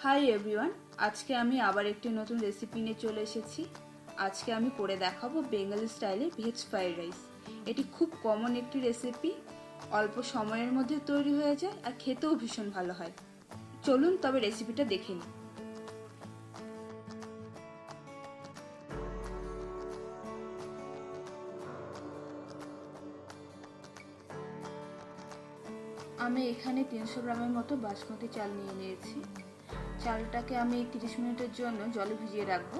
Hi everyone, আজকে আমি আবার একটি নতুন রেসিপি নিয়ে চলে এসেছি। আজকে আমি করে দেখাবো বেঙ্গলি স্টাইলে ভেজ ফ্রাইড রাইস। এটি খুব কমন একটি রেসিপি, অল্প সময়ের মধ্যে তৈরি হয়ে যায় আর খেতেও ভীষণ ভালো হয়। চলুন তবে রেসিপিটা দেখে নিই। আমি এখানে 300 গ্রামের মতো বাসমতি চাল নিয়ে নিয়েছি। চালটাকে আমি 30 মিনিটের জন্য জলে ভিজিয়ে রাখবো।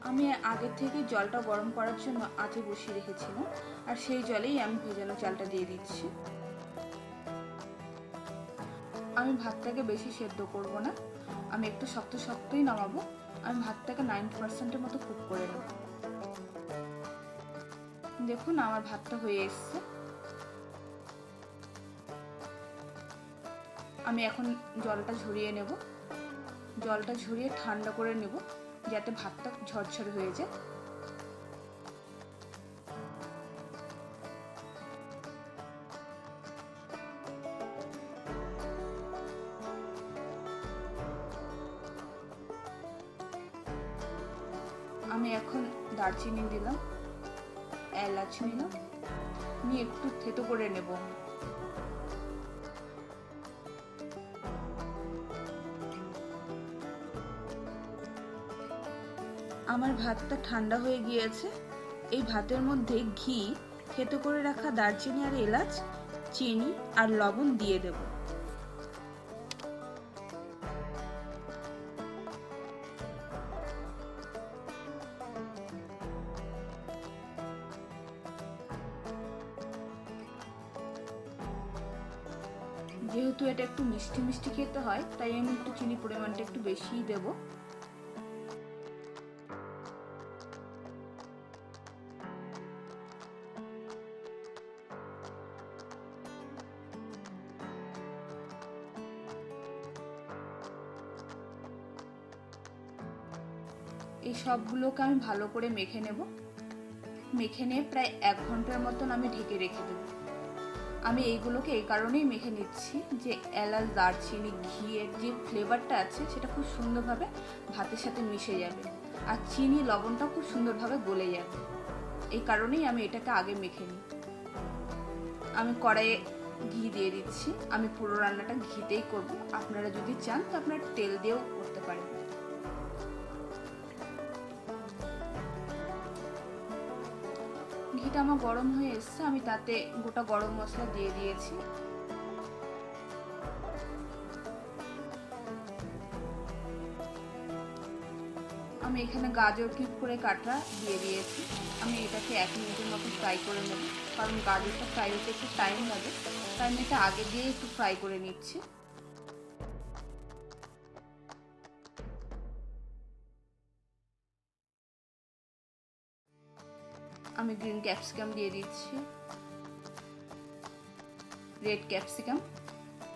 আমি আগে থেকে জলটা গরম করার জন্য আঁচে বসিয়ে রেখেছিলাম, আর সেই জলেই আমি ভেজানো চালটা দিয়ে দিচ্ছি। আমি ভাতটাকে বেশি সেদ্ধ করব না, আমি একটু শক্ত শক্তই নামাবো। আমি ভাতটাকে 90% মতো কুক করে নেব। দেখুন আমার ভাতটা হয়ে এসছে। আমি এখন জলটা ঝরিয়ে নেব। জলটা ঝরিয়ে ঠান্ডা করে নেব যাতে ভাতটা ঝরঝরে হয়ে যায়। আমি এখন দারচিনি দিলাম, এলাচ নিলাম, নিয়ে একটু থেতো করে নেব। আমার ভাতটা ঠান্ডা হয়ে গিয়েছে। এই ভাতের মধ্যে ঘি, থেতো করে রাখা দারচিনি আর এলাচ, চিনি আর লবণ দিয়ে দেব। যেহেতু এটা একটু মিষ্টি মিষ্টি খেতে হয়, তাই আমি একটু চিনি পরিমাণটা একটু বেশিই দেব। এই সবগুলোকে আমি ভালো করে মেখে নেব। মেখে নিয়ে প্রায় 1 ঘন্টার মতন আমি ঢেকে রেখে দেব। আমি এইগুলোকে এই কারণেই মেখে নিচ্ছি যে এলাচ, দারচিনি, ঘিয়ের যে ফ্লেভারটা আছে সেটা খুব সুন্দরভাবে ভাতের সাথে মিশে যাবে, আর চিনি লবণটা খুব সুন্দরভাবে গলে যাবে। এই কারণেই আমি এটাকে আগে মেখে নিই। আমি কড়াইয়ে ঘি দিয়ে দিচ্ছি। আমি পুরো রান্নাটা ঘিতেই করব। আপনারা যদি চান তো আপনারা তেল দিয়েও করতে পারেন। ঘিটা আমার গরম হয়ে এসছে। আমি তাতে গোটা গরম মশলা দিয়ে দিয়েছি। আমি এখানে গাজর কিউব করে কাটা দিয়ে দিয়েছি। আমি এটাকে 1 মিনিটের মতো ফ্রাই করে নেব, কারণ গাজরটা ফ্রাই হতে একটু টাইম লাগে, তাই আমি এটা আগে দিয়ে একটু ফ্রাই করে নিচ্ছি। আমি গ্রিন ক্যাপসিকাম দিয়ে দিচ্ছি, রেড ক্যাপসিকাম।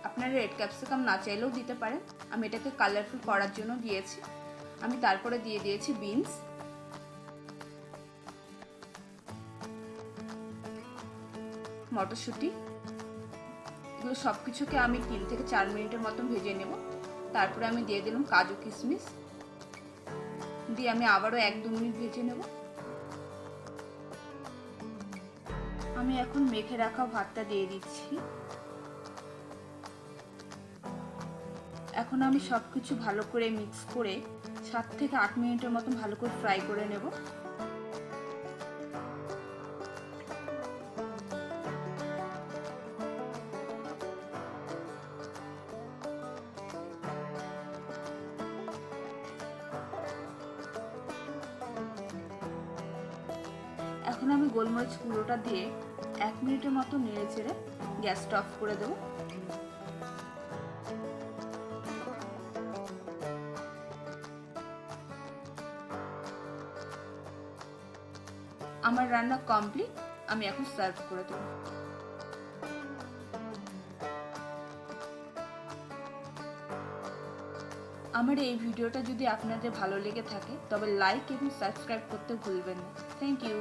আপনারা রেড ক্যাপসিকাম না চাইলেও দিতে পারেন, আমি এটাকে কালারফুল করার জন্য দিয়েছি। আমি তারপরে দিয়ে দিয়েছি বিনস, মটরশুঁটি। এগুলো সব কিছুকে আমি 3 থেকে 4 মিনিটের মতো ভেজে নেব। তারপরে আমি দিয়ে দিলাম কাজু কিশমিশ, দিয়ে আমি আবারও 1-2 মিনিট ভেজে নেব। আমি এখন মেখে রাখা ভাতটা দিয়ে দিচ্ছি। এখন আমি সবকিছু ভালো করে মিক্স করে 7 থেকে 8 মিনিটের মতো ভালো করে ফ্রাই করে নেব। এখন আমি গোলমরিচ গুঁড়োটা দিয়ে 1 মিনিটের মতো নেড়ে চেড়ে গ্যাসটা অফ করে দেব। আমার রান্না কমপ্লিট। আমি এখন সার্ভ করে দেব। আমার এই ভিডিওটা যদি আপনাদের ভালো লেগে থাকে তবে লাইক এবং সাবস্ক্রাইব করতে ভুলবেন না। Thank you.